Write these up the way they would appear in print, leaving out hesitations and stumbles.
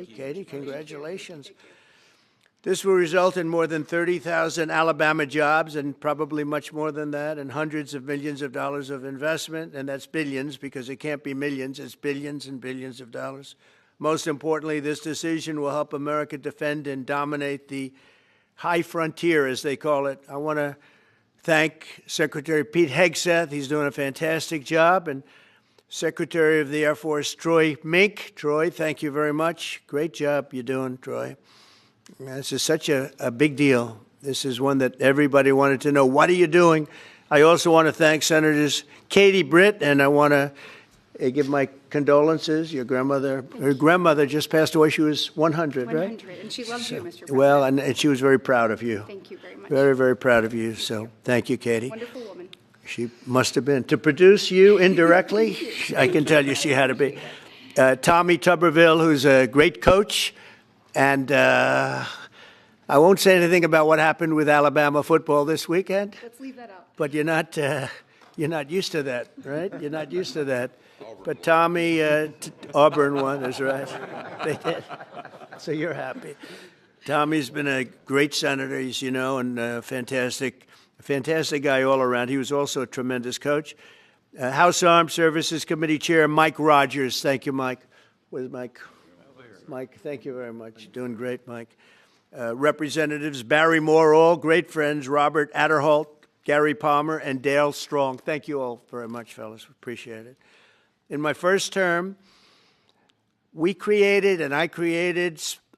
you, Katie. Congratulations. This will result in more than 30,000 Alabama jobs and probably much more than that, and hundreds of millions of dollars of investment, and that's billions because it can't be millions, it's billions and billions of dollars. Most importantly, this decision will help America defend and dominate the high frontier, as they call it. I want to thank Secretary Pete Hegseth. He's doing a fantastic job, and Secretary of the Air Force Troy Mink. Troy, thank you very much. Great job you're doing, Troy. This is such a big deal. This is one that everybody wanted to know. What are you doing? I also want to thank Senators Katie Britt, and I want to give my condolences. Your grandmother, her grandmother just passed away. She was 100, right? 100, and she loves you, Mr. President. Well, and she was very proud of you. Thank you very much. Very, very proud of you. So thank you, Katie. Wonderful woman. She must have been. To produce you indirectly, I can tell you she had to be. Tommy Tuberville, who's a great coach. And I won't say anything about what happened with Alabama football this weekend. Let's leave that out. But you're not used to that, right? You're not used to that. But Tommy, Auburn won, is right. They did. So you're happy. Tommy's been a great senator, as you know, and a fantastic guy all around. He was also a tremendous coach. House Armed Services Committee Chair Mike Rogers. Thank you, Mike. Where's Mike? Mike, thank you very much. Doing great, Mike. Representatives Barry Moore, all great friends, Robert Adderholt, Gary Palmer, and Dale Strong. Thank you all very much, fellas. Appreciate it. In my first term, I created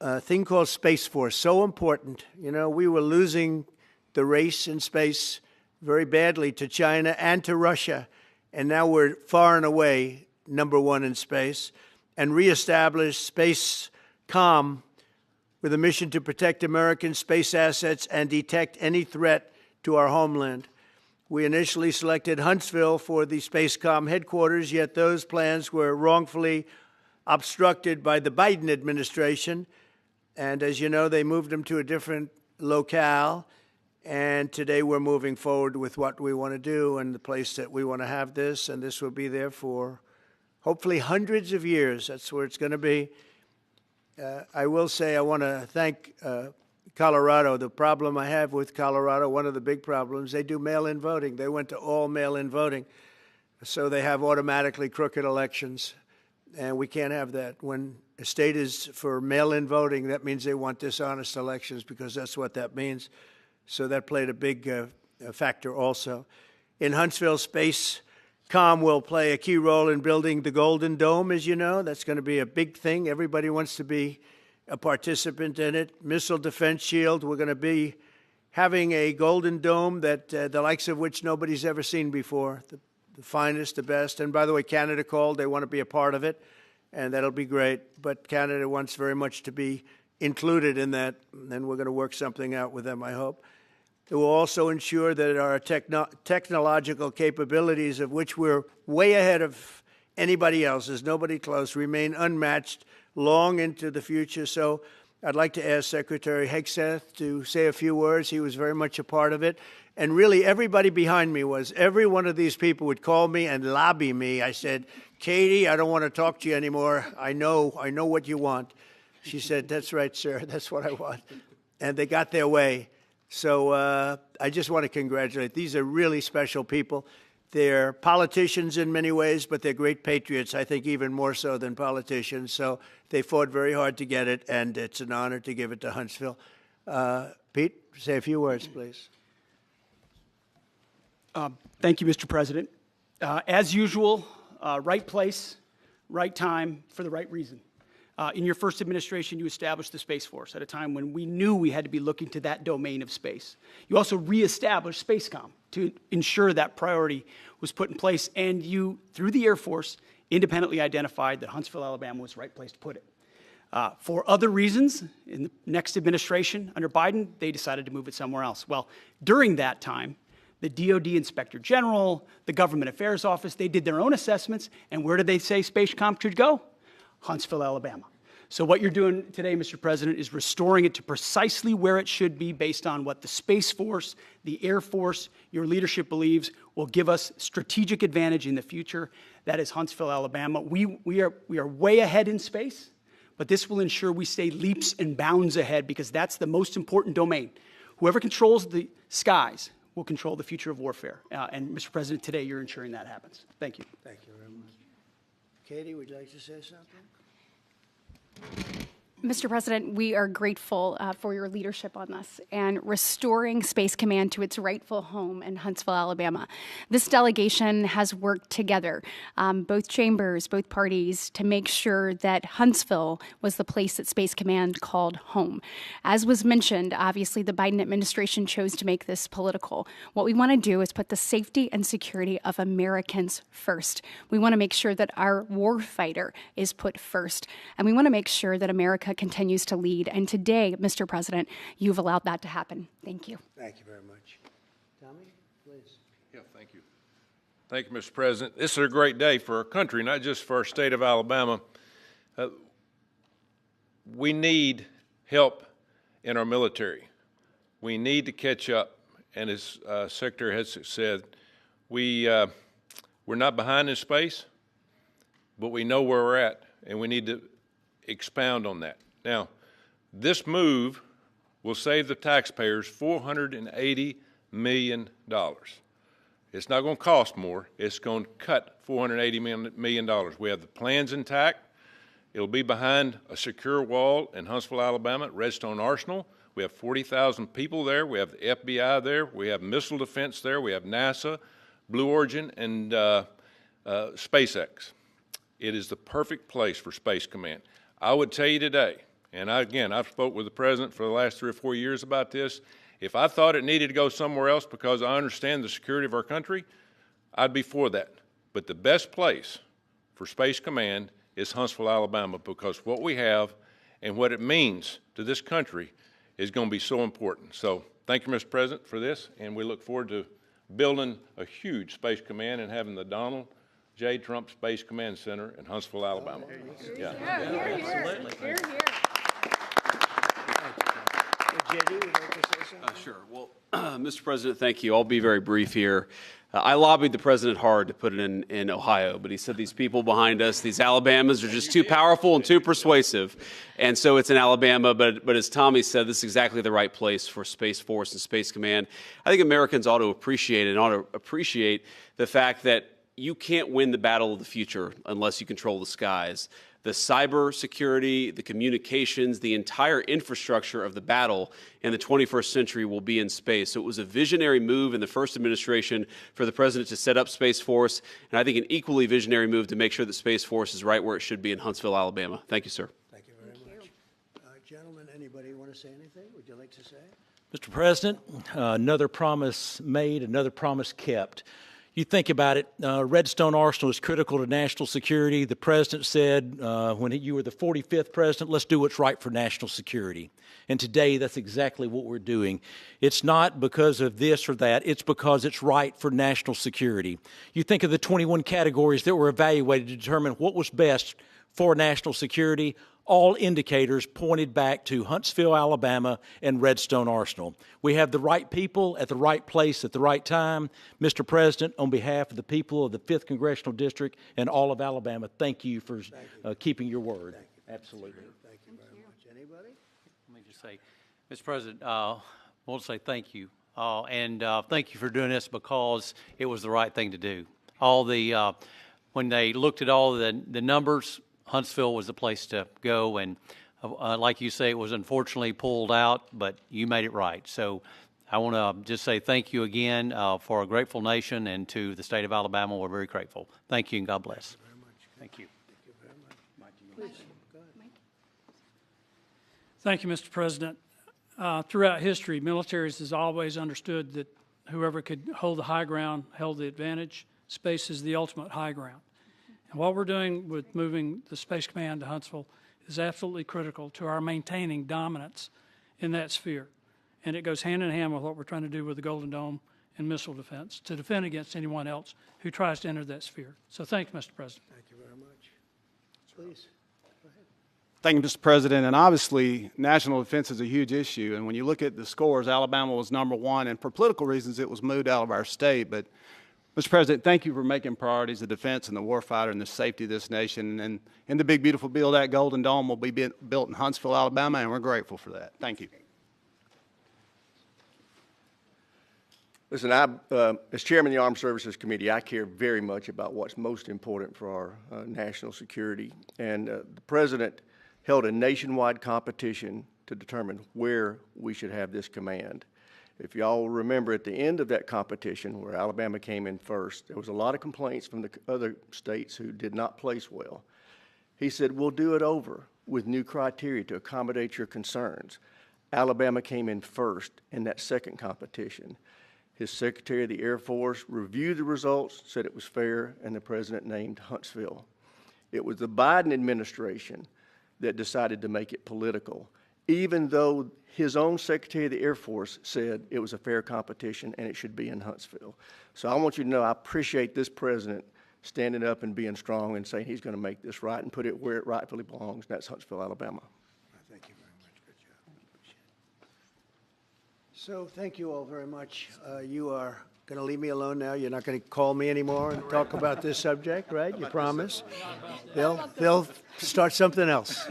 a thing called Space Force. So important. You know, we were losing the race in space very badly to China and to Russia, and now we're far and away #1 in space. And reestablish Space Com with a mission to protect American space assets and detect any threat to our homeland. We initially selected Huntsville for the Space Com headquarters, yet those plans were wrongfully obstructed by the Biden administration. And as you know, they moved them to a different locale. And today we're moving forward with what we want to do and the place that we want to have this. And this will be there for hopefully hundreds of years. That's where it's going to be. I will say I want to thank Colorado. The problem I have with Colorado, one of the big problems, they do mail-in voting. They went to all mail-in voting. So they have automatically crooked elections. And we can't have that. When a state is for mail-in voting, that means they want dishonest elections because that's what that means. So that played a big factor also. In Huntsville, Space Com will play a key role in building the Golden Dome, as you know. That's going to be a big thing. Everybody wants to be a participant in it. Missile Defense Shield, we're going to be having a Golden Dome that the likes of which nobody's ever seen before, the finest, the best. And by the way, Canada called. They want to be a part of it, and that'll be great. But Canada wants very much to be included in that, and we're going to work something out with them, I hope. It will also ensure that our technological capabilities, of which we're way ahead of anybody else, there's nobody close, remain unmatched long into the future. So I'd like to ask Secretary Hegseth to say a few words. He was very much a part of it. And really, everybody behind me was. Every one of these people would call me and lobby me. I said, Katie, I don't want to talk to you anymore. I know what you want. She said, that's right, sir. That's what I want. And they got their way. So I just want to congratulate. These are really special people. They're politicians in many ways, but they're great patriots, I think even more so than politicians. So they fought very hard to get it, and it's an honor to give it to Huntsville. Pete, say a few words, please. Thank you, Mr. President. As usual, right place, right time, for the right reason. In your first administration, you established the Space Force at a time when we knew we had to be looking to that domain of space. You also reestablished SpaceCom to ensure that priority was put in place, and you, through the Air Force, independently identified that Huntsville, Alabama was the right place to put it. For other reasons, in the next administration under Biden, they decided to move it somewhere else. Well, during that time, the DOD Inspector General, the Government Affairs Office, they did their own assessments, and where did they say SpaceCom should go? Huntsville, Alabama. So what you're doing today, Mr. President, is restoring it to precisely where it should be based on what the Space Force, the Air Force, your leadership believes will give us strategic advantage in the future. That is Huntsville, Alabama. We are way ahead in space, but this will ensure we stay leaps and bounds ahead because that's the most important domain. Whoever controls the skies will control the future of warfare. And Mr. President, today you're ensuring that happens. Thank you. Thank you very much. Katie, would you like to say something? Mr. President, we are grateful for your leadership on this and restoring Space Command to its rightful home in Huntsville, Alabama. This delegation has worked together, both chambers, both parties, to make sure that Huntsville was the place that Space Command called home. As was mentioned, obviously the Biden administration chose to make this political. What we want to do is put the safety and security of Americans first. We want to make sure that our warfighter is put first, and we want to make sure that America continues to lead. And today, Mr. President, you've allowed that to happen. Thank you. Thank you very much. Tommy, please. Yeah, thank you. Thank you, Mr. President. This is a great day for our country, not just for our state of Alabama. We need help in our military. We need to catch up. And as Secretary has said, we're not behind in space, but we know where we're at, and we need to expound on that. Now, this move will save the taxpayers $480 million. It's not going to cost more. It's going to cut $480 million. We have the plans intact. It'll be behind a secure wall in Huntsville, Alabama, at Redstone Arsenal. We have 40,000 people there. We have the FBI there. We have missile defense there. We have NASA, Blue Origin, and SpaceX. It is the perfect place for Space Command. I would tell you today, and I've spoke with the President for the last 3 or 4 years about this, if I thought it needed to go somewhere else because I understand the security of our country, I'd be for that. But the best place for Space Command is Huntsville, Alabama, because what we have and what it means to this country is going to be so important. So thank you, Mr. President, for this, and we look forward to building a huge Space Command and having the Donald J. Trump Space Command Center in Huntsville, Alabama. Hear, hear. JD, would you like to say something? Sure. Well, Mr. President, thank you. I'll be very brief here. I lobbied the president hard to put it in Ohio, but he said these people behind us, these Alabamas, are just too powerful and too persuasive. And so it's in Alabama, but as Tommy said, this is exactly the right place for Space Force and Space Command. I think Americans ought to appreciate the fact that you can't win the battle of the future unless you control the skies. The cyber security, the communications, the entire infrastructure of the battle in the 21st century will be in space. So it was a visionary move in the first administration for the president to set up Space Force, and I think an equally visionary move to make sure that Space Force is right where it should be in Huntsville, Alabama. Thank you, sir. Thank you very much. Gentlemen, anybody want to say anything? Would you like to say? Mr. President, another promise made, another promise kept. You think about it, Redstone Arsenal is critical to national security. The president said when you were the 45th president, let's do what's right for national security. And today, that's exactly what we're doing. It's not because of this or that. It's because it's right for national security. You think of the 21 categories that were evaluated to determine what was best for national security. All indicators pointed back to Huntsville, Alabama, and Redstone Arsenal. We have the right people at the right place at the right time. Mr. President, on behalf of the people of the 5th Congressional District and all of Alabama, thank you for keeping your word. Absolutely. Thank you very much. Anybody? Let me just say, Mr. President, I want to say thank you. And thank you for doing this because it was the right thing to do. When they looked at all the numbers, Huntsville was the place to go, and like you say, it was unfortunately pulled out, but you made it right. So I want to just say thank you again for a grateful nation, and to the state of Alabama, we're very grateful. Thank you, and God bless. Thank you very much. Thank you very much. Mike, please. Go ahead. Thank you, Mr. President. Throughout history, militaries has always understood that whoever could hold the high ground held the advantage. Space is the ultimate high ground. And what we're doing with moving the Space Command to Huntsville is absolutely critical to our maintaining dominance in that sphere. And it goes hand in hand with what we're trying to do with the Golden Dome and missile defense to defend against anyone else who tries to enter that sphere. So thank you, Mr. President. Thank you very much. Please. Go ahead. Thank you, Mr. President. And obviously, national defense is a huge issue. And when you look at the scores, Alabama was #1. And for political reasons, it was moved out of our state. But Mr. President, thank you for making priorities the defense and the warfighter and the safety of this nation. And in the big, beautiful bill, that Golden Dome will be built in Huntsville, Alabama, and we're grateful for that. Thank you. Listen, as chairman of the Armed Services Committee, I care very much about what's most important for our national security. And the President held a nationwide competition to determine where we should have this command. If y'all remember, at the end of that competition, where Alabama came in first, there was a lot of complaints from the other states who did not place well. He said, we'll do it over with new criteria to accommodate your concerns. Alabama came in first in that second competition. His Secretary of the Air Force reviewed the results, said it was fair, and the President named Huntsville. It was the Biden administration that decided to make it political, even though his own Secretary of the Air Force said it was a fair competition and it should be in Huntsville. So I want you to know I appreciate this President standing up and being strong and saying he's going to make this right and put it where it rightfully belongs, and that's Huntsville, Alabama. Thank you very much. Good job. So thank you all very much. You are going to leave me alone now? You're not going to call me anymore and talk about this subject, right? You promise? They'll start something else.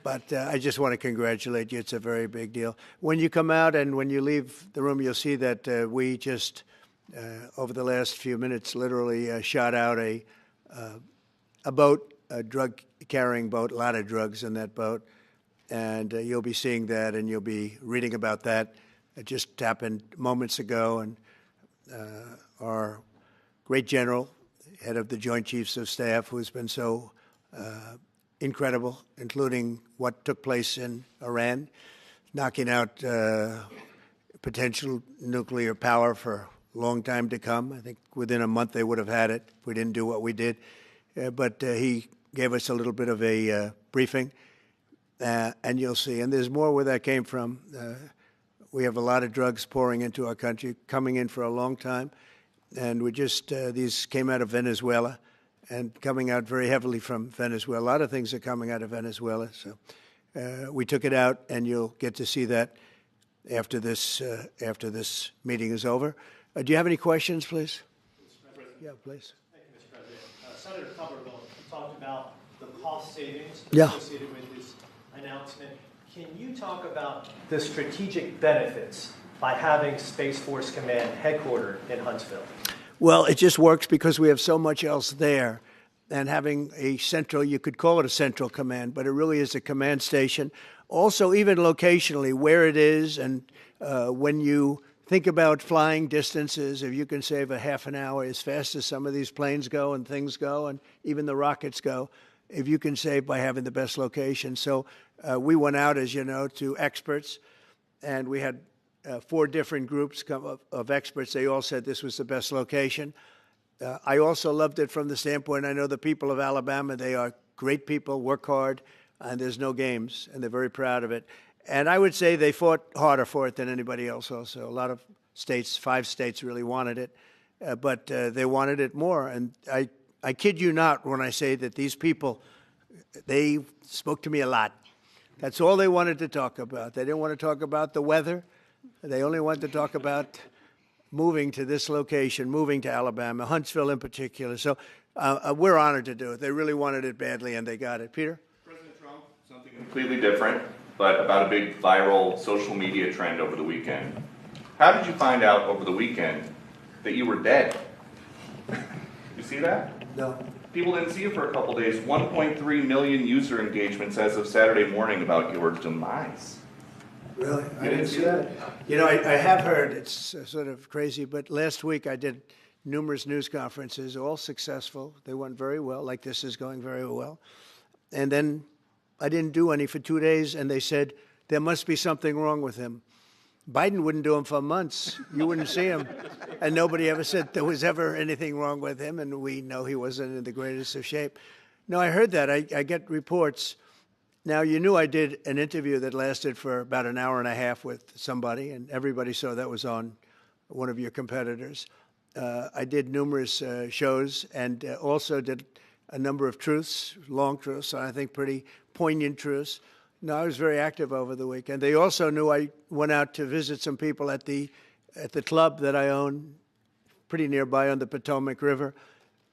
But I just want to congratulate you. It's a very big deal. When you come out and when you leave the room, you'll see that we just, over the last few minutes, literally shot out a boat, a drug-carrying boat, a lot of drugs in that boat. And you'll be seeing that and you'll be reading about that. It just happened moments ago, and our great general, head of the Joint Chiefs of Staff, who's been so incredible, including what took place in Iran, knocking out potential nuclear power for a long time to come. I think within a month they would have had it if we didn't do what we did. But he gave us a little bit of a briefing, and you'll see. And there's more where that came from. We have a lot of drugs pouring into our country, coming in for a long time. And we just, these came out of Venezuela and coming out very heavily from Venezuela. A lot of things are coming out of Venezuela. So we took it out, and you'll get to see that after this meeting is over. Do you have any questions, please? Yeah, please. Thank you, Mr. President. Senator Cumberville talked about the cost savings Yeah. associated with his announcement. Can you talk about the strategic benefits by having Space Force Command headquartered in Huntsville? Well, it just works because we have so much else there. And having a central, you could call it a central command, but it really is a command station. Also, even locationally, where it is, and when you think about flying distances, if you can save a half an hour as fast as some of these planes go and things go, and even the rockets go, if you can save by having the best location. So we went out, as you know, to experts, and we had 4 different groups of experts. They all said this was the best location. I also loved it from the standpoint, I know the people of Alabama, they are great people, work hard, and there's no games, and they're very proud of it. And I would say they fought harder for it than anybody else also. A lot of states, 5 states really wanted it, but they wanted it more. And I kid you not when I say that these people, they spoke to me a lot. That's all they wanted to talk about. They didn't want to talk about the weather. They only wanted to talk about moving to this location, moving to Alabama, Huntsville in particular. So we're honored to do it. They really wanted it badly, and they got it. Peter? President Trump, something completely different, but about a big viral social media trend over the weekend. How did you find out over the weekend that you were dead? You see that? No. People didn't see you for a couple days. 1.3 million user engagements as of Saturday morning about your demise. Really? I didn't see that. You know, I have heard, it's sort of crazy, but last week I did numerous news conferences, all successful. They went very well, like this is going very well. And then I didn't do any for 2 days, and they said, there must be something wrong with him. Biden wouldn't do them for months. You wouldn't see him. And nobody ever said there was ever anything wrong with him, and we know he wasn't in the greatest of shape. No, I heard that. I get reports. Now, you knew I did an interview that lasted for about an hour and a half with somebody, and everybody saw that was on one of your competitors. I did numerous shows and also did a number of truths, long truths, I think pretty poignant truths. No, I was very active over the weekend. They also knew I went out to visit some people at the club that I own pretty nearby on the Potomac River.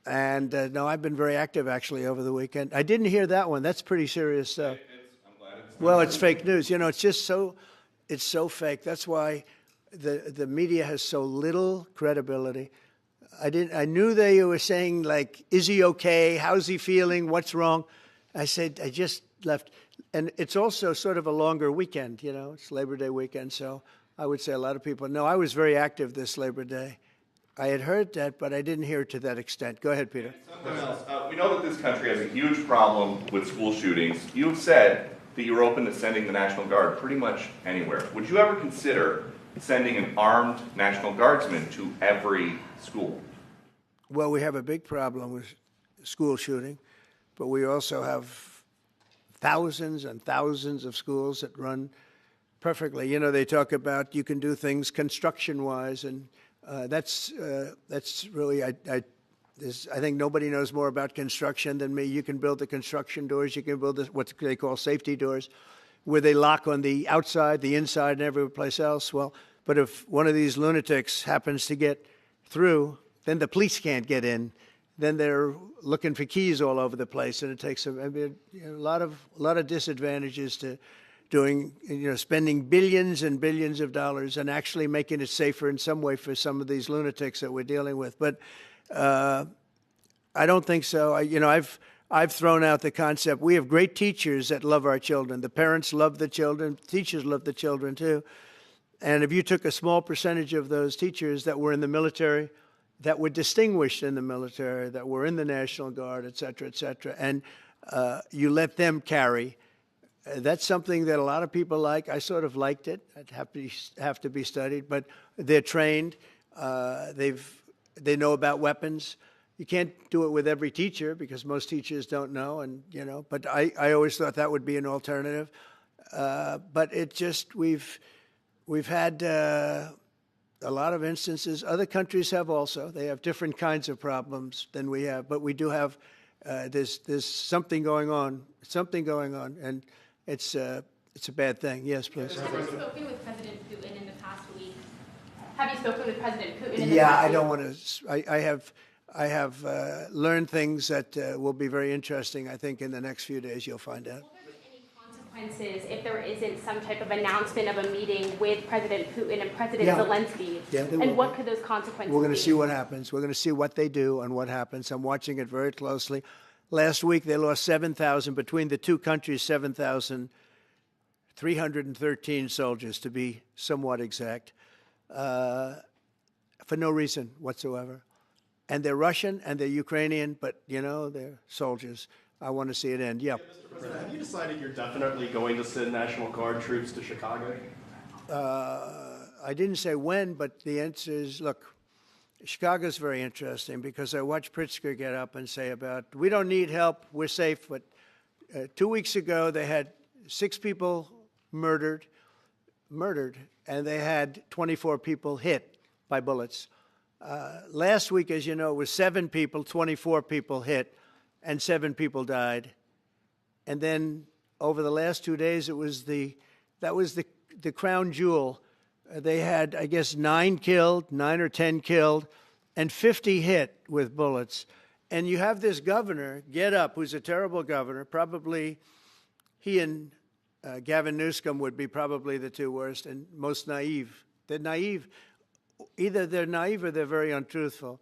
And no, I've been very active actually over the weekend. I didn't hear that one. That's pretty serious stuff. I'm glad it's Well, it's fake news. You know, it's just it's so fake. That's why the media has so little credibility. I knew they were saying, like, is he okay? How's he feeling? What's wrong? I said, I just left. And it's also sort of a longer weekend, you know. It's Labor Day weekend, so I would say a lot of people know. I was very active this Labor Day. I had heard that, but I didn't hear it to that extent. Go ahead, Peter. something else. We know that this country has a huge problem with school shootings. You have said that you're open to sending the National Guard pretty much anywhere. Would you ever consider sending an armed National Guardsman to every school? Well, we have a big problem with school shooting, but we also have thousands and thousands of schools that run perfectly. You know, they talk about you can do things construction-wise, and that's really, I think nobody knows more about construction than me. You can build the construction doors. You can build what they call safety doors, where they lock on the outside, the inside, and every place else. Well, but if one of these lunatics happens to get through, then the police can't get in. Then they're looking for keys all over the place, and it takes a lot of disadvantages to doing, spending billions and billions of dollars and actually making it safer in some way for some of these lunatics that we're dealing with. But I don't think so. I've thrown out the concept. We have great teachers that love our children. The parents love the children. Teachers love the children too. And if you took a small percentage of those teachers that were in the military, that were distinguished in the military, that were in the National Guard, et cetera, and you let them carry, that's something that a lot of people like. I sort of liked it. It'd have to be studied, but they're trained. They know about weapons. You can't do it with every teacher because most teachers don't know, but I always thought that would be an alternative. But it just, we've had a lot of instances. Other countries have also. They have different kinds of problems than we have, but we do have, there's something going on, and it's a bad thing. Yes, please. Have you spoken with President Putin in the past week? Have you spoken with President Putin in the past week? Yeah, I don't want to, I have learned things that will be very interesting. I think in the next few days you'll find out. Consequences if there isn't some type of announcement of a meeting with President Putin and President Zelensky? Yeah, and what could those consequences be? We're going to see what happens. We're going to see what they do and what happens. I'm watching it very closely. Last week they lost 7,000, between the two countries, 7,313 soldiers, to be somewhat exact, for no reason whatsoever. And they're Russian and they're Ukrainian, but, they're soldiers. I want to see it end. Yeah. Mr. President, have you decided you're definitely going to send National Guard troops to Chicago? I didn't say when, but the answer is, look, Chicago's very interesting because I watched Pritzker get up and say we don't need help, we're safe. But 2 weeks ago, they had 6 people murdered, and they had 24 people hit by bullets. Last week, as you know, it was 7 people, 24 people hit, and 7 people died. And then over the last 2 days, that was the crown jewel. They had, I guess, 9 or 10 killed, and 50 hit with bullets. And you have this governor get up, who's a terrible governor. Probably he and Gavin Newsom would be probably the 2 worst and most naive. They're naive. Either they're naive or they're very untruthful.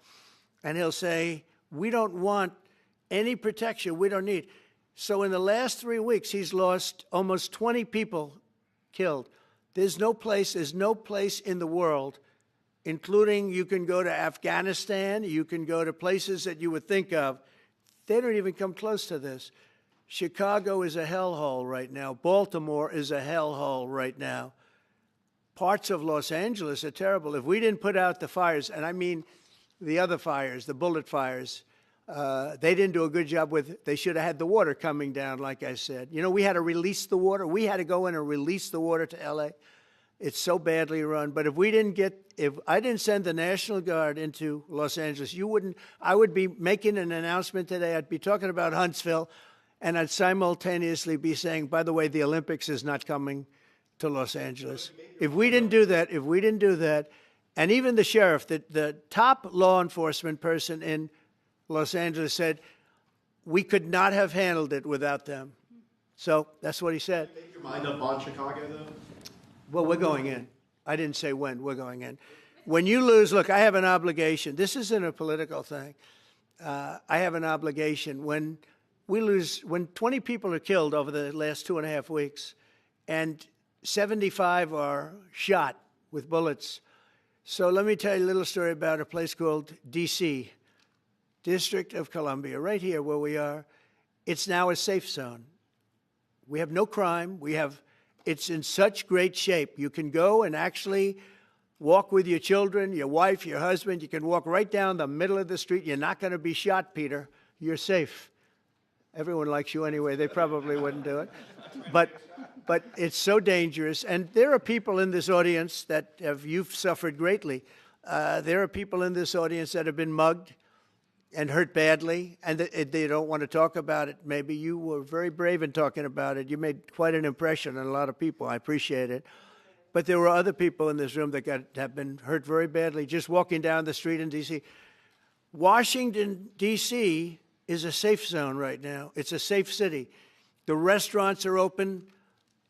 And he'll say, we don't want any protection. We don't need. So in the last 3 weeks, he's lost almost 20 people killed. There's no place in the world, including you can go to Afghanistan, you can go to places that you would think of. They don't even come close to this. Chicago is a hellhole right now. Baltimore is a hellhole right now. Parts of Los Angeles are terrible. If we didn't put out the fires, and I mean the other fires, the bullet fires, they didn't do a good job with, they should have had the water coming down, like I said. We had to release the water. We had to go in and release the water to L.A. It's so badly run. But if I didn't send the National Guard into Los Angeles, I would be making an announcement today. I'd be talking about Huntsville, and I'd simultaneously be saying, by the way, the Olympics is not coming to Los Angeles. If we didn't do that, And even the sheriff, the top law enforcement person in Los Angeles said, we could not have handled it without them. So that's what he said. Make your mind up on Chicago, though? Well, we're going in. I didn't say when. We're going in. When you lose, look, I have an obligation. This isn't a political thing. I have an obligation. When we lose, when 20 people are killed over the last 2.5 weeks, and 75 are shot with bullets. So let me tell you a little story about a place called D.C., District of Columbia, right here where we are. It's now a safe zone. We have no crime. It's in such great shape. You can go and actually walk with your children, your wife, your husband. You can walk right down the middle of the street. You're not going to be shot, Peter. You're safe. Everyone likes you anyway. They probably wouldn't do it. But it's so dangerous. And there are people in this audience that you've suffered greatly. There are people in this audience that have been mugged and hurt badly, and they don't want to talk about it. Maybe you were very brave in talking about it. You made quite an impression on a lot of people. I appreciate it. But there were other people in this room that have been hurt very badly just walking down the street in D.C. Washington, D.C. is a safe zone right now. It's a safe city. The restaurants are open.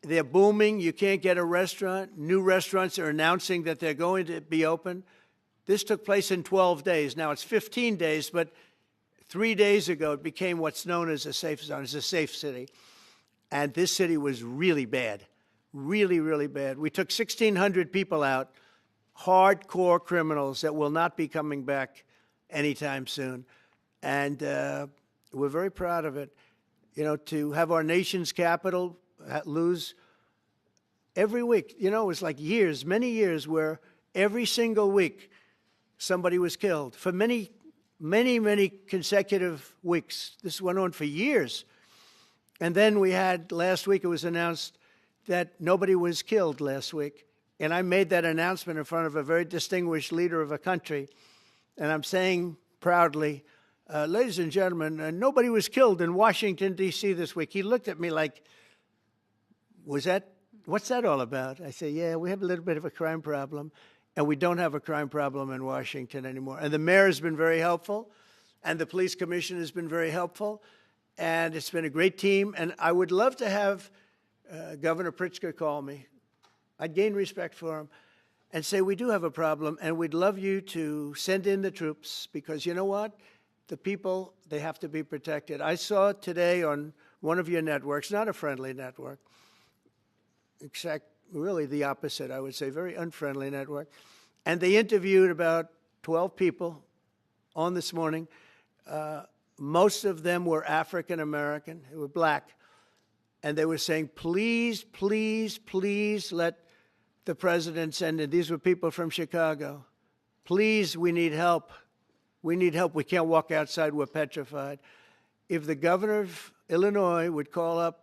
They're booming. You can't get a restaurant. New restaurants are announcing that they're going to be open. This took place in 12 days. Now it's 15 days, but 3 days ago it became what's known as a safe zone. It's a safe city. And this city was really bad, really, really bad. We took 1,600 people out, hardcore criminals that will not be coming back anytime soon. And we're very proud of it. You know, to have our nation's capital lose every week. You know, it was like years, many years, where every single week somebody was killed for many, many, many consecutive weeks. This went on for years. And then we had, last week it was announced that nobody was killed last week. And I made that announcement in front of a very distinguished leader of a country. And I'm saying proudly, ladies and gentlemen, nobody was killed in Washington, D.C. this week. He looked at me like, what's that all about? I say, yeah, we have a little bit of a crime problem. And we don't have a crime problem in Washington anymore. And the mayor has been very helpful, and the police commission has been very helpful, and it's been a great team. And I would love to have Governor Pritzker call me. I'd gain respect for him and say, we do have a problem, and we'd love you to send in the troops, because you know what? The people, they have to be protected. I saw today on one of your networks, not a friendly network, except really the opposite, I would say, very unfriendly network. And they interviewed about 12 people on this morning. Most of them were African American, they were black. And they were saying, please, please, please let the president send in. These were people from Chicago. Please, we need help. We need help. We can't walk outside. We're petrified. If the governor of Illinois would call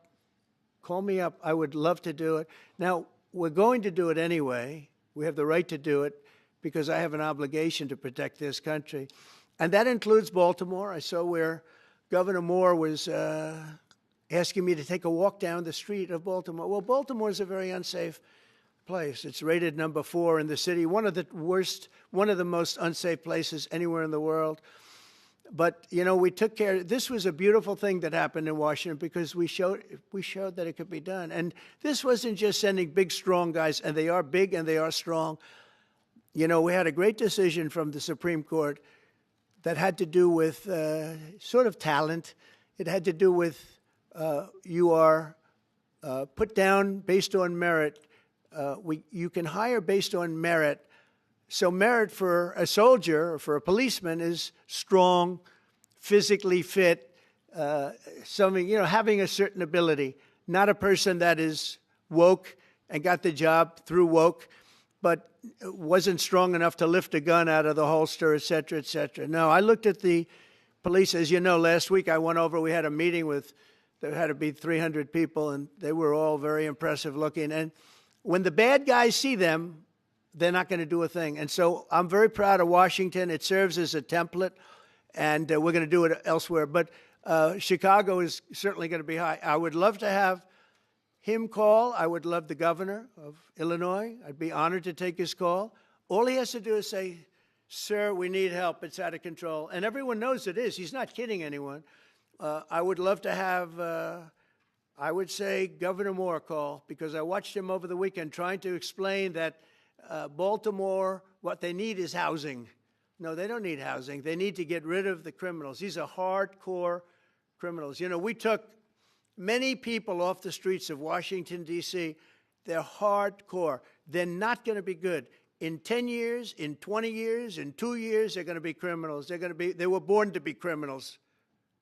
me up, I would love to do it. Now, we're going to do it anyway. We have the right to do it because I have an obligation to protect this country. And that includes Baltimore. I saw where Governor Moore was asking me to take a walk down the street of Baltimore. Well, Baltimore is a very unsafe place. It's rated number 4 in the city, one of the most unsafe places anywhere in the world. But, you know, we took care. This was a beautiful thing that happened in Washington because we showed that it could be done. And this wasn't just sending big, strong guys, and they are big and they are strong. You know, we had a great decision from the Supreme Court that had to do with sort of talent. It had to do with you are put down based on merit. You can hire based on merit. So merit for a soldier or for a policeman is strong, physically fit, having a certain ability, not a person that is woke and got the job through woke, but wasn't strong enough to lift a gun out of the holster, et cetera, et cetera. No, I looked at the police. As you know, last week I went over, we had a meeting there had to be 300 people, and they were all very impressive looking. And when the bad guys see them, they're not going to do a thing. And so I'm very proud of Washington. It serves as a template, and we're going to do it elsewhere. But Chicago is certainly going to be high. I would love to have him call. I would love the governor of Illinois. I'd be honored to take his call. All he has to do is say, sir, we need help. It's out of control. And everyone knows it is. He's not kidding anyone. I would love to have, I would say, Governor Moore call, because I watched him over the weekend trying to explain that Baltimore, what they need is housing. No, they don't need housing. They need to get rid of the criminals. These are hardcore criminals. You know, we took many people off the streets of Washington, D.C. They're hardcore. They're not going to be good. In 10 years, in 20 years, in 2 years, they're going to be criminals. They were born to be criminals,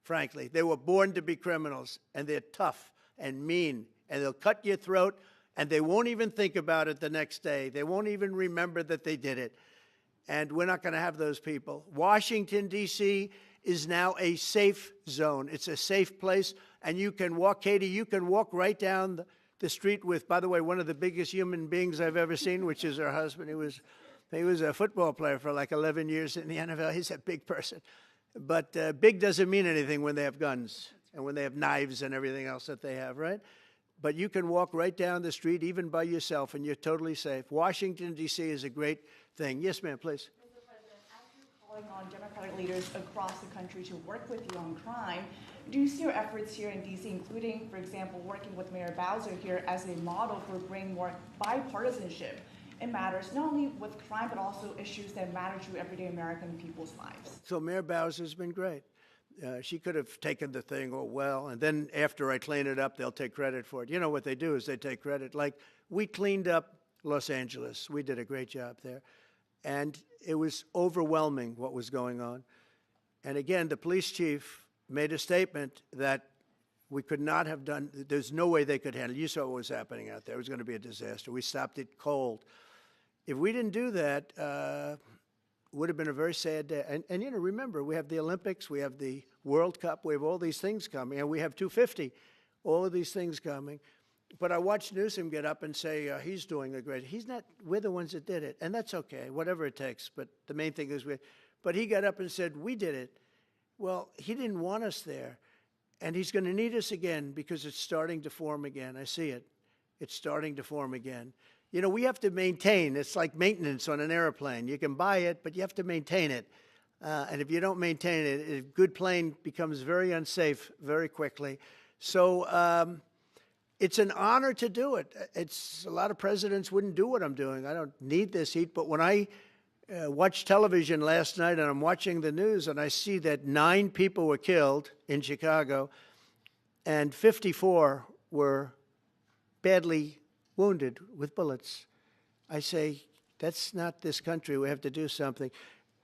frankly. They were born to be criminals, and they're tough and mean, and they'll cut your throat, and they won't even think about it the next day. They won't even remember that they did it. And we're not going to have those people. Washington, D.C. is now a safe zone. It's a safe place, and you can walk, Katie, you can walk right down the street with, by the way, one of the biggest human beings I've ever seen, which is her husband. He was a football player for like 11 years in the NFL. He's a big person. But big doesn't mean anything when they have guns and when they have knives and everything else that they have, right? But you can walk right down the street, even by yourself, and you're totally safe. Washington, D.C. is a great thing. Yes, ma'am, please. Mr. President, as you're calling on Democratic leaders across the country to work with you on crime, do you see your efforts here in D.C., including, for example, working with Mayor Bowser here as a model for bringing more bipartisanship in matters not only with crime, but also issues that matter to everyday American people's lives? So Mayor Bowser's been great. She could have taken the thing, oh, well, and then after I clean it up, they'll take credit for it. You know what they do is they take credit. Like, we cleaned up Los Angeles. We did a great job there. And it was overwhelming what was going on. And again, the police chief made a statement that we could not have done, there's no way they could handle it. You saw what was happening out there. It was going to be a disaster. We stopped it cold. If we didn't do that, would have been a very sad day. And you know, remember, we have the Olympics, we have the World Cup, we have all these things coming, and we have 250, all of these things coming. But I watched Newsom get up and say he's doing a great, he's not, we're the ones that did it, and that's okay, whatever it takes, but the main thing is but he got up and said, we did it. Well, he didn't want us there, and he's going to need us again because it's starting to form again. I see it. It's starting to form again. You know, we have to maintain. It's like maintenance on an airplane. You can buy it, but you have to maintain it. And if you don't maintain it, a good plane becomes very unsafe very quickly. So it's an honor to do it. A lot of presidents wouldn't do what I'm doing. I don't need this heat. But when I watched television last night and I'm watching the news and I see that 9 people were killed in Chicago and 54 were badly wounded with bullets, I say, that's not this country. We have to do something.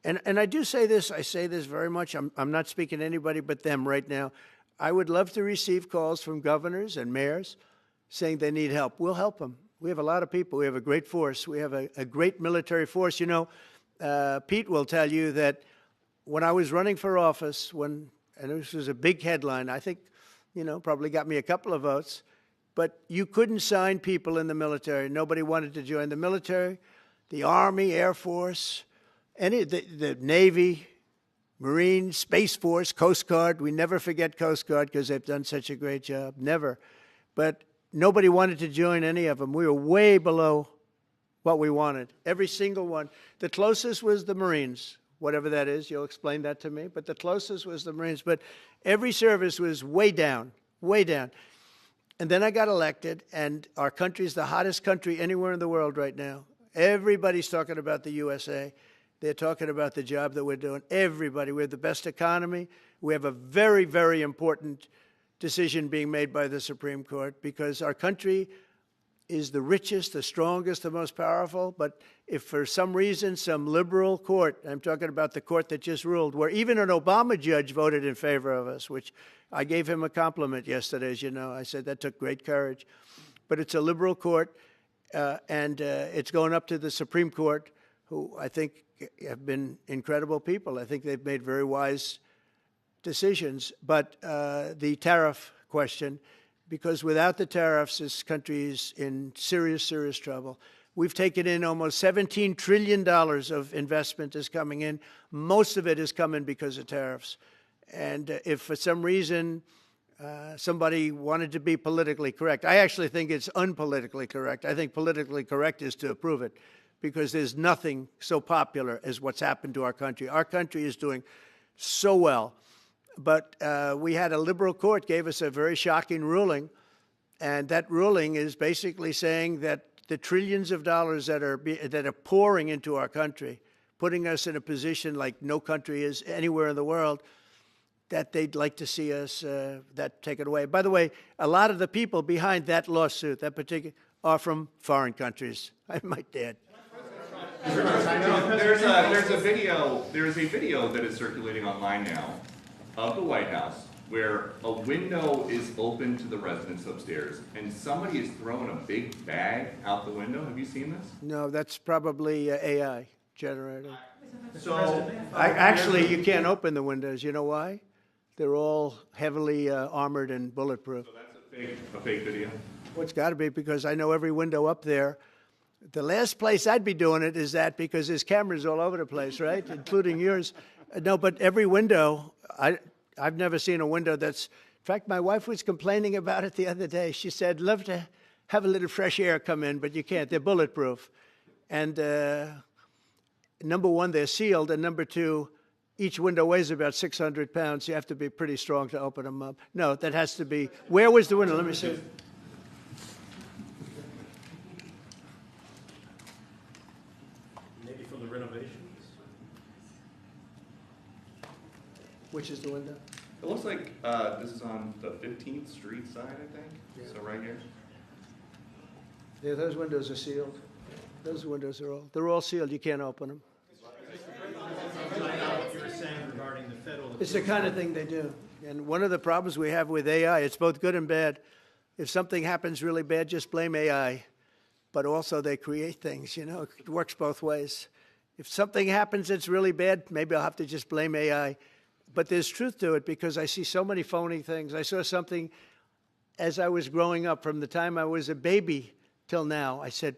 And I do say this. I say this very much. I'm not speaking to anybody but them right now. I would love to receive calls from governors and mayors saying they need help. We'll help them. We have a lot of people. We have a great force. We have a great military force. You know, Pete will tell you that when I was running for office, and this was a big headline, I think, you know, probably got me a couple of votes, but you couldn't sign people in the military. Nobody wanted to join the military, the Army, Air Force, the Navy, Marines, Space Force, Coast Guard. We never forget Coast Guard because they've done such a great job. Never. But nobody wanted to join any of them. We were way below what we wanted. Every single one. The closest was the Marines, whatever that is. You'll explain that to me. But the closest was the Marines. But every service was way down, way down. And then I got elected, and our country is the hottest country anywhere in the world right now. Everybody's talking about the USA. They're talking about the job that we're doing. Everybody. We have the best economy. We have a very, very important decision being made by the Supreme Court because our country is the richest, the strongest, the most powerful. But if for some reason some liberal court, I'm talking about the court that just ruled, where even an Obama judge voted in favor of us, which I gave him a compliment yesterday, as you know. I said that took great courage. But it's a liberal court, and it's going up to the Supreme Court, who I think have been incredible people. I think they've made very wise decisions. But the tariff question, because without the tariffs, this country is in serious, serious trouble. We've taken in almost $17 trillion of investment is coming in. Most of it is coming because of tariffs. And if for some reason somebody wanted to be politically correct, I actually think it's unpolitically correct. I think politically correct is to approve it. because there's nothing so popular as what's happened to our country. Our country is doing so well. But we had a liberal court gave us a very shocking ruling, and that ruling is basically saying that the trillions of dollars that are pouring into our country, putting us in a position like no country is anywhere in the world, that they'd like to see us that taken away. By the way, a lot of the people behind that lawsuit, that particular, are from foreign countries. I might add. There's a video that is circulating online now of the White House where a window is open to the residents upstairs, and somebody is throwing a big bag out the window. Have you seen this? No, that's probably AI generated. So, Actually, you can't open the windows. You know why? They're all heavily armored and bulletproof. So that's a fake video? Well, it's got to be, because I know every window up there. The last place I'd be doing it is that, because there's cameras all over the place, right, including yours. No, but every window, I've never seen a window that's, in fact, my wife was complaining about it the other day. She said, love to have a little fresh air come in, but you can't. They're bulletproof. And number one, they're sealed, and number two, each window weighs about 600 pounds. You have to be pretty strong to open them up. No, that has to be, where was the window? Let me see. Maybe from the renovations? Which is the window? It looks like this is on the 15th Street side, I think. Yeah. So right here. Yeah, those windows are sealed. Those windows are they're all sealed. You can't open them. It's the kind of thing they do. And one of the problems we have with AI, it's both good and bad. If something happens really bad, just blame AI. But also they create things, you know. It works both ways. If something happens that's really bad, maybe I'll have to just blame AI. But there's truth to it, because I see so many phony things. I saw something as I was growing up, from the time I was a baby till now. I said,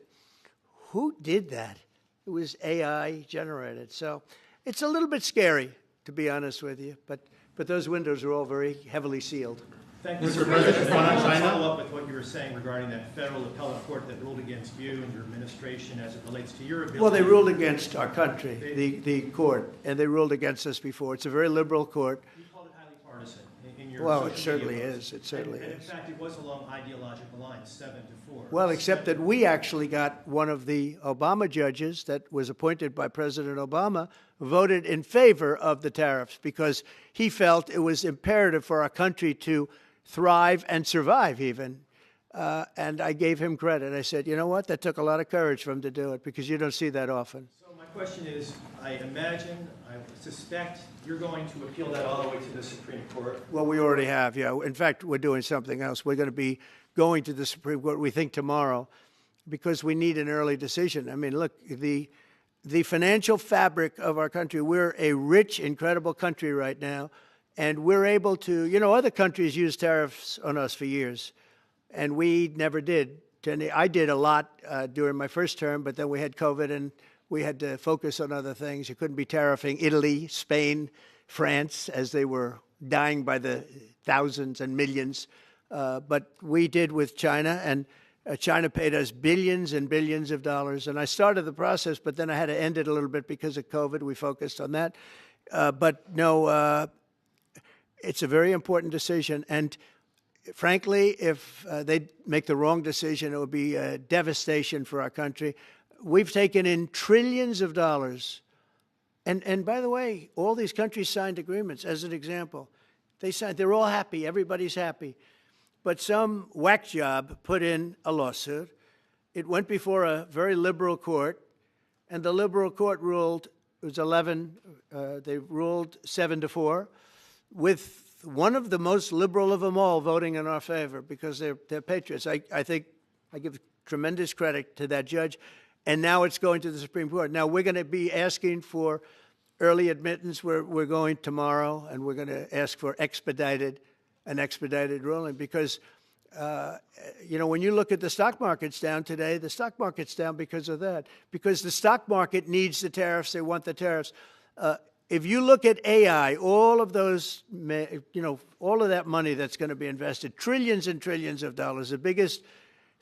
who did that? It was AI generated. So it's a little bit scary, to be honest with you. But those windows are all very heavily sealed. Thank you, Mr. President. I want to follow up with what you were saying regarding that federal appellate court that ruled against you and your administration as it relates to your ability. Well, they ruled against our country, the court, and they ruled against us before. It's a very liberal court. You called it highly partisan in your Well, it social certainly media is. It certainly and is. in fact, it was along ideological lines, 7-4. Well, except that we actually got one of the Obama judges that was appointed by President Obama voted in favor of the tariffs, because he felt it was imperative for our country to thrive and survive even. And I gave him credit. I said, you know what? That took a lot of courage for him to do it, because you don't see that often. So my question is, I suspect you're going to appeal that all the way to the Supreme Court. Well, we already have, yeah. In fact, we're doing something else. We're going to be going to the Supreme Court, we think, tomorrow, because we need an early decision. I mean, look, the financial fabric of our country, we're a rich, incredible country right now. And we're able to, you know, other countries use tariffs on us for years, and we never did. I did a lot during my first term, but then we had COVID, and we had to focus on other things. You couldn't be tariffing Italy, Spain, France, as they were dying by the thousands and millions. But we did with China, and China paid us billions and billions of dollars. And I started the process, but then I had to end it a little bit because of COVID. We focused on that. But no, it's a very important decision, and frankly, if they make the wrong decision, it would be a devastation for our country. We've taken in trillions of dollars, and by the way, all these countries signed agreements. As an example, they're all happy, everybody's happy, but some whack job put in a lawsuit. It went before a very liberal court, and the liberal court ruled, it was 11, they ruled 7-4. With one of the most liberal of them all voting in our favor, because they're patriots. I think I give tremendous credit to that judge. And now it's going to the Supreme Court. Now we're going to be asking for early admittance. We're going tomorrow, and we're going to ask for an expedited ruling, because you know, when you look at the stock market's down today, the stock market's down because of that. Because the stock market needs the tariffs. They want the tariffs. If you look at AI, all of those, you know, all of that money that's going to be invested, trillions and trillions of dollars, the biggest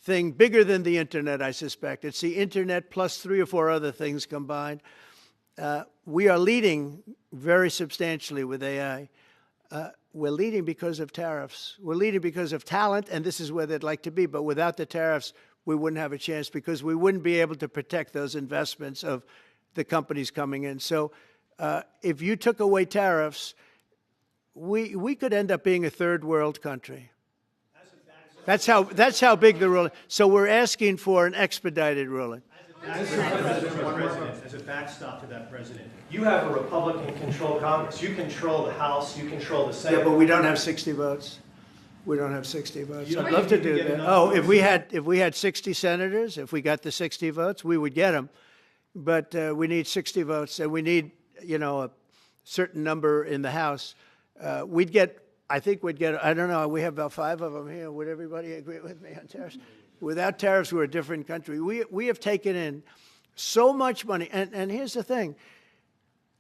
thing bigger than the internet, I suspect. It's the internet plus 3 or 4 other things combined. We are leading very substantially with AI. We're leading because of tariffs. We're leading because of talent, and this is where they'd like to be. But without the tariffs, we wouldn't have a chance because we wouldn't be able to protect those investments of the companies coming in. So if you took away tariffs, we could end up being a third world country. That's how big the ruling. So we're asking for an expedited ruling. As a backstop to that, President, you have a Republican-controlled Congress. You control the House. You control the Senate. Yeah, but we don't have 60 votes. We don't have 60 votes. I'd love to do that. Oh, if we had 60 senators, if we got the 60 votes, we would get them. But we need 60 votes, and we need, a certain number in the House. I think we'd get, I don't know, we have about 5 of them here. Would everybody agree with me on tariffs? Without tariffs, we're a different country. We have taken in so much money. And here's the thing.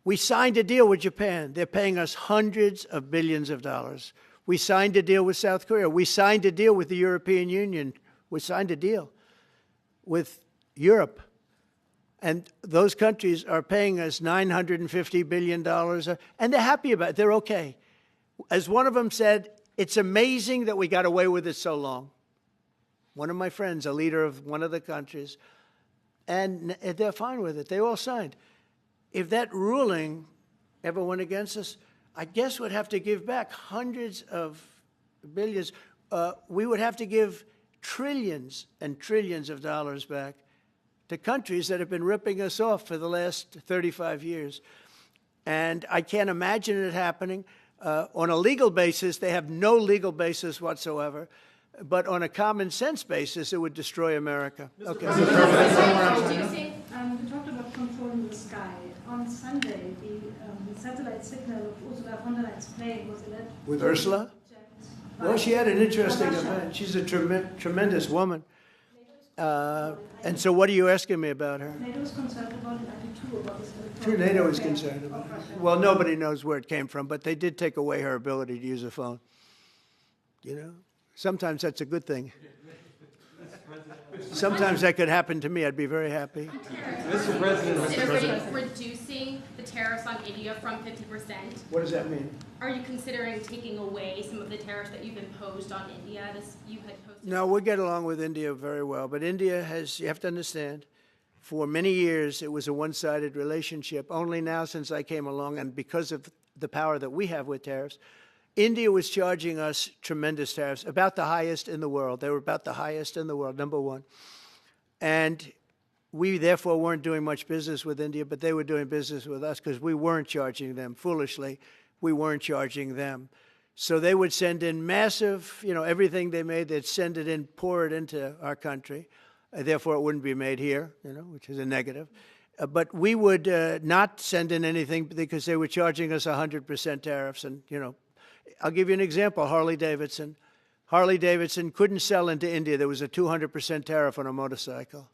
We signed a deal with Japan. They're paying us hundreds of billions of dollars. We signed a deal with South Korea. We signed a deal with the European Union. We signed a deal with Europe. And those countries are paying us $950 billion. And they're happy about it. They're okay. As one of them said, it's amazing that we got away with it so long. One of my friends, a leader of one of the countries, and they're fine with it. They all signed. If that ruling ever went against us, I guess we'd have to give back hundreds of billions. We would have to give trillions and trillions of dollars back to countries that have been ripping us off for the last 35 years. And I can't imagine it happening. On a legal basis, they have no legal basis whatsoever. But on a common sense basis, it would destroy America. Okay. You talked about controlling the sky. On Sunday, the satellite signal of Ursula von der Leyen's plane was alleged. With Ursula? Well, she had an interesting event. She's a tremendous woman. And so what are you asking me about her? NATO is concerned about it, I do too, about this. Sure, NATO is concerned about it. Well, nobody knows where it came from, but they did take away her ability to use a phone. Sometimes that's a good thing. Sometimes that could happen to me. I'd be very happy. Mr. President, reducing the tariffs on India from 50%. What does that mean? Are you considering taking away some of the tariffs that you've imposed on India? No, we get along with India very well. But India you have to understand, for many years it was a one-sided relationship. Only now, since I came along, and because of the power that we have with tariffs, India was charging us tremendous tariffs, about the highest in the world. They were about the highest in the world, number one. And we, therefore, weren't doing much business with India, but they were doing business with us because we weren't charging them. Foolishly, we weren't charging them. So they would send in massive, everything they made, they'd send it in, pour it into our country. Therefore, it wouldn't be made here, which is a negative. But we would not send in anything because they were charging us 100% tariffs. And, I'll give you an example, Harley Davidson. Harley Davidson couldn't sell into India. There was a 200% tariff on a motorcycle.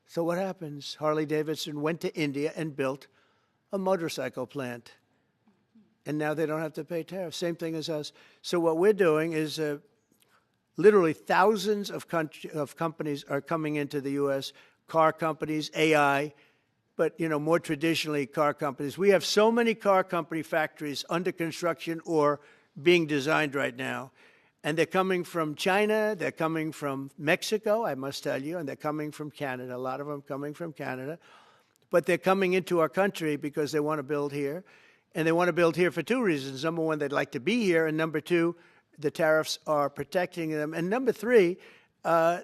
So what happens? Harley Davidson went to India and built a motorcycle plant. And now they don't have to pay tariffs. Same thing as us. So what we're doing is literally thousands of companies are coming into the U.S., car companies, AI, but, more traditionally, car companies. We have so many car company factories under construction or being designed right now. And they're coming from China, they're coming from Mexico, I must tell you, and they're coming from Canada, a lot of them coming from Canada. But they're coming into our country because they want to build here. And they want to build here for 2 reasons. Number one, they'd like to be here. And number 2, the tariffs are protecting them. And number 3,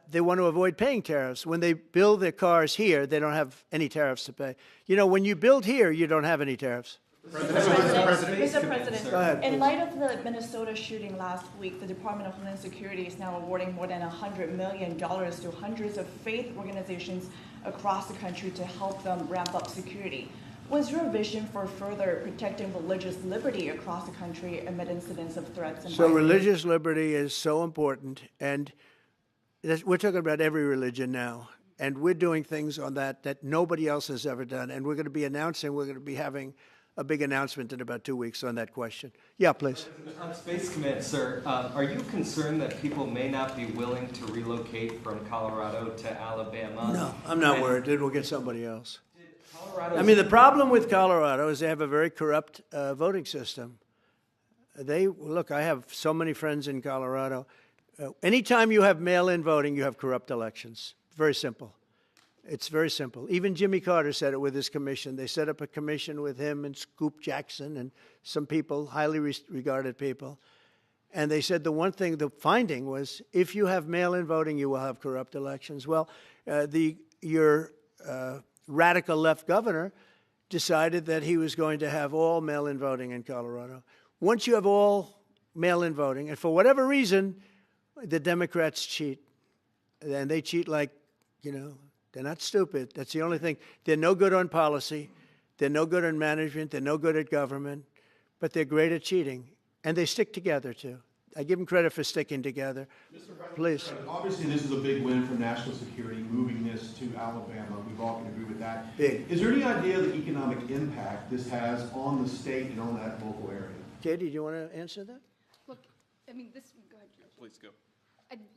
they want to avoid paying tariffs. When they build their cars here, they don't have any tariffs to pay. When you build here, you don't have any tariffs. Mr. President, go ahead, in light of the Minnesota shooting last week, the Department of Homeland Security is now awarding more than $100 million to hundreds of faith organizations across the country to help them ramp up security. What's your vision for further protecting religious liberty across the country amid incidents of threats and violence? So religious liberty is so important, and we're talking about every religion now, and we're doing things on that nobody else has ever done. And we're going to be announcing, we're going to be having a big announcement in about 2 weeks on that question. Yeah, please. On Space Command, sir, are you concerned that people may not be willing to relocate from Colorado to Alabama? No, I'm not worried. It will get somebody else. I mean, the problem with Colorado is they have a very corrupt voting system. Look, I have so many friends in Colorado. Anytime you have mail-in voting, you have corrupt elections. Very simple. It's very simple. Even Jimmy Carter said it with his commission. They set up a commission with him and Scoop Jackson and some people, highly regarded people. And they said the finding was, if you have mail-in voting, you will have corrupt elections. Well, your radical left governor decided that he was going to have all mail-in voting in Colorado. Once you have all mail-in voting, and for whatever reason, the Democrats cheat. And they cheat like, they're not stupid. That's the only thing. They're no good on policy. They're no good on management. They're no good at government. But they're great at cheating. And they stick together, too. I give them credit for sticking together. Please. Obviously, this is a big win for national security, moving this to Alabama. We've all can agree with that. Big. Is there any idea of the economic impact this has on the state and on that local area? Katie, do you want to answer that? Look, I mean, go ahead. Please go.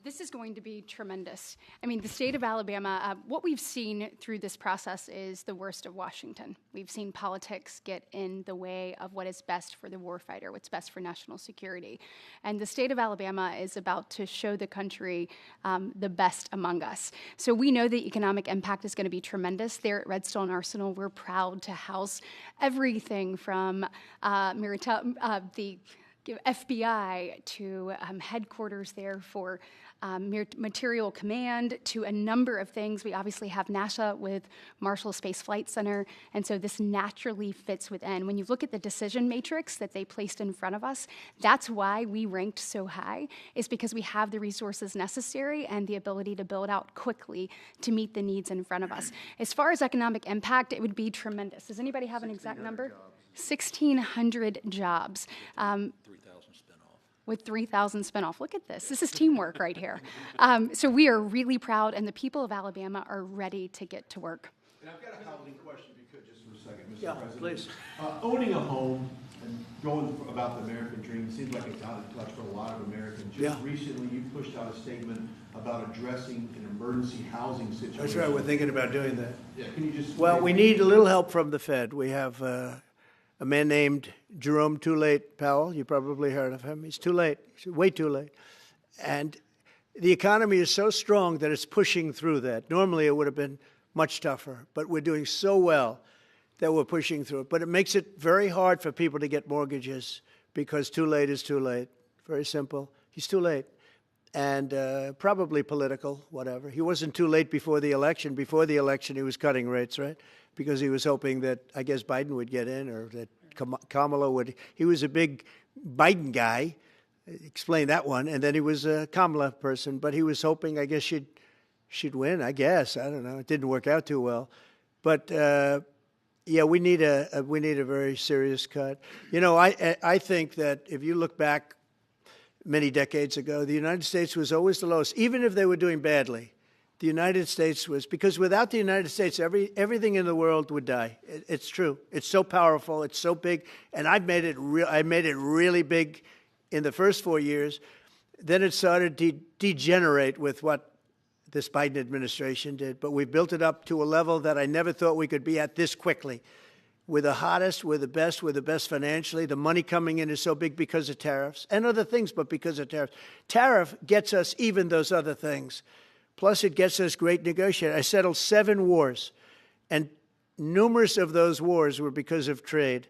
This is going to be tremendous. I mean, the state of Alabama, what we've seen through this process is the worst of Washington. We've seen politics get in the way of what is best for the warfighter, what's best for national security. And the state of Alabama is about to show the country the best among us. So we know the economic impact is going to be tremendous. There at Redstone Arsenal, we're proud to house everything from the FBI to headquarters there for material command to a number of things. We obviously have NASA with Marshall Space Flight Center, and so this naturally fits within. When you look at the decision matrix that they placed in front of us, that's why we ranked so high, is because we have the resources necessary and the ability to build out quickly to meet the needs in front of us. As far as economic impact, it would be tremendous. Does anybody have an exact number? 1,600 jobs. 3,000 spinoff. With 3,000 spinoff. Look at this. This is teamwork right here. So we are really proud, and the people of Alabama are ready to get to work. And I've got a housing question, if you could, just for a second, Mr. Yeah, President. please. Owning a home and going about the American dream seems like it's out of touch for a lot of Americans. Just recently, you pushed out a statement about addressing an emergency housing situation. That's right. We're thinking about doing that. Yeah, can you just... Well, we need a little help from the Fed. We have a man named Jerome Too Late Powell. You probably heard of him. He's too late. He's way too late. And the economy is so strong that it's pushing through that. Normally, it would have been much tougher. But we're doing so well that we're pushing through it. But it makes it very hard for people to get mortgages because too late is too late. Very simple. He's too late. And probably political, whatever. He wasn't too late before the election. Before the election, he was cutting rates, right? Because he was hoping that, I guess, Biden would get in or that Kamala would. He was a big Biden guy. Explain that one. And then he was a Kamala person. But he was hoping, I guess, she'd win, I guess. I don't know. It didn't work out too well. But, yeah, we need a very serious cut. You know, I think that if you look back many decades ago, the United States was always the lowest, even if they were doing badly. The United States was, because without the United States, everything in the world would die. It's true. It's so powerful. It's so big. And I made it really big in the first 4 years. Then it started to degenerate with what this Biden administration did. But we built it up to a level that I never thought we could be at this quickly. We're the hottest, we're the best financially. The money coming in is so big because of tariffs and other things, but because of tariffs. Tariff gets us even those other things. Plus, it gets us great negotiators. I settled 7 wars, and numerous of those wars were because of trade,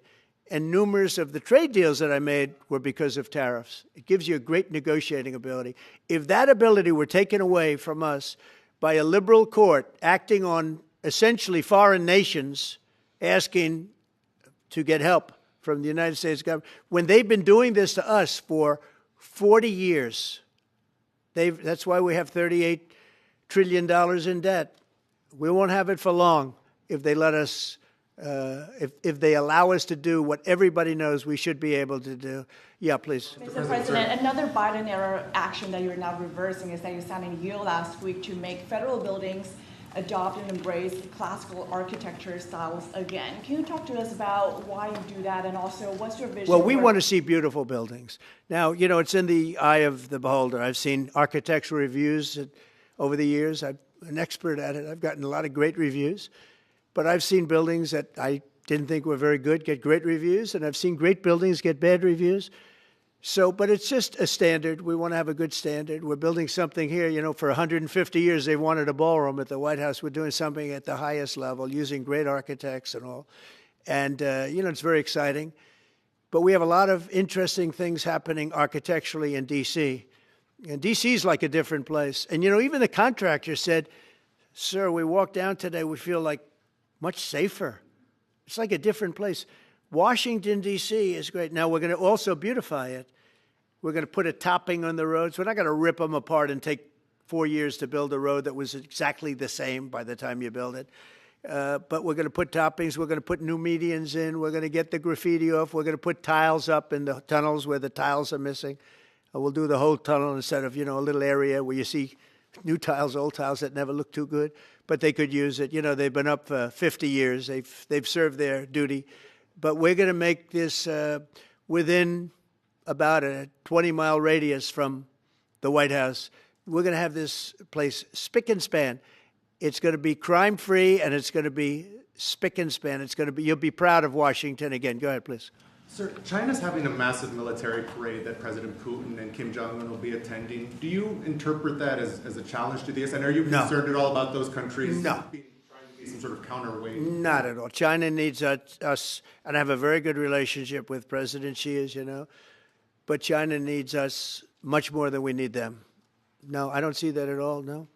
and numerous of the trade deals that I made were because of tariffs. It gives you a great negotiating ability. If that ability were taken away from us by a liberal court acting on essentially foreign nations asking to get help from the United States government, when they've been doing this to us for 40 years, that's why we have $38 trillion in debt. We won't have it for long if they let us, if they allow us to do what everybody knows we should be able to do. Yeah, please. Mr. President, another Biden-era action that you're now reversing is that you signed a deal last week to make federal buildings adopt and embrace classical architecture styles again. Can you talk to us about why you do that, and also what's your vision? Well, we want to see beautiful buildings. Now, you know, it's in the eye of the beholder. I've seen architectural reviews over the years. I'm an expert at it. I've gotten a lot of great reviews. But I've seen buildings that I didn't think were very good get great reviews, and I've seen great buildings get bad reviews. So, but it's just a standard. We want to have a good standard. We're building something here. You know, for 150 years, they wanted a ballroom at the White House. We're doing something at the highest level, using great architects and all. And, you know, it's very exciting. But we have a lot of interesting things happening architecturally in D.C. And D.C. is like a different place. And, you know, even the contractor said, sir, we walked down today, we feel like much safer. It's like a different place. Washington, D.C. is great. Now, we're going to also beautify it. We're going to put a topping on the roads. We're not going to rip them apart and take 4 years to build a road that was exactly the same by the time you build it. But we're going to put toppings. We're going to put new medians in. We're going to get the graffiti off. We're going to put tiles up in the tunnels where the tiles are missing. We'll do the whole tunnel instead of, you know, a little area where you see new tiles, old tiles that never look too good. But they could use it. You know, they've been up for 50 years. They've served their duty. But we're going to make this within about a 20-mile radius from the White House. We're going to have this place spick and span. It's going to be crime-free, and it's going to be spick and span. It's going to be, you'll be proud of Washington again. Go ahead, please. Sir, China's having a massive military parade that President Putin and Kim Jong-un will be attending. Do you interpret that as a challenge to this? And are you concerned at all about those countries trying to be some sort of counterweight? Not at all. China needs us, and I have a very good relationship with President Xi, as you know, but China needs us much more than we need them. No, I don't see that at all, no.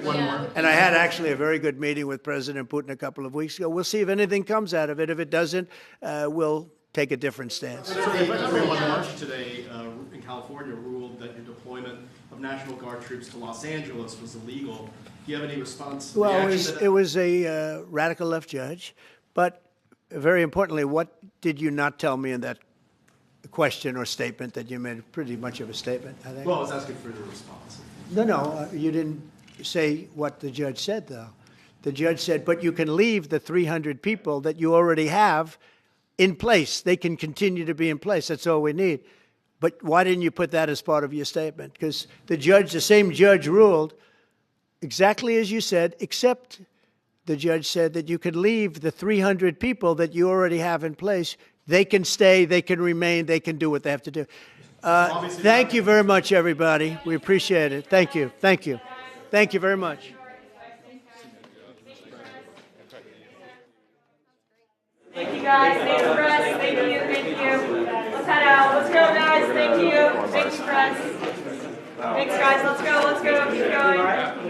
One more. And I had actually a very good meeting with President Putin a couple of weeks ago. We'll see if anything comes out of it. If it doesn't, we'll take a different stance. One March today in California ruled that your deployment of National Guard troops to Los Angeles was illegal. Do you have any response? Well, it was a radical left judge. But very importantly, what did you not tell me in that question or statement that you made? Pretty much of a statement, I think. Well, I was asking for the response. No, you didn't say what the judge said, though. The judge said, but you can leave the 300 people that you already have in place. They can continue to be in place. That's all we need. But why didn't you put that as part of your statement? Because the same judge ruled exactly as you said, except the judge said that you could leave the 300 people that you already have in place. They can stay, they can remain, they can do what they have to do. Thank you very much, everybody. We appreciate it. Thank you. Thank you. Thank you very much. Thank you, guys. Thanks, press. Thank you. Thank you. Let's head out. Let's go, guys. Thank you. Thanks, press. Thanks, guys. Let's go. Let's go. Keep going.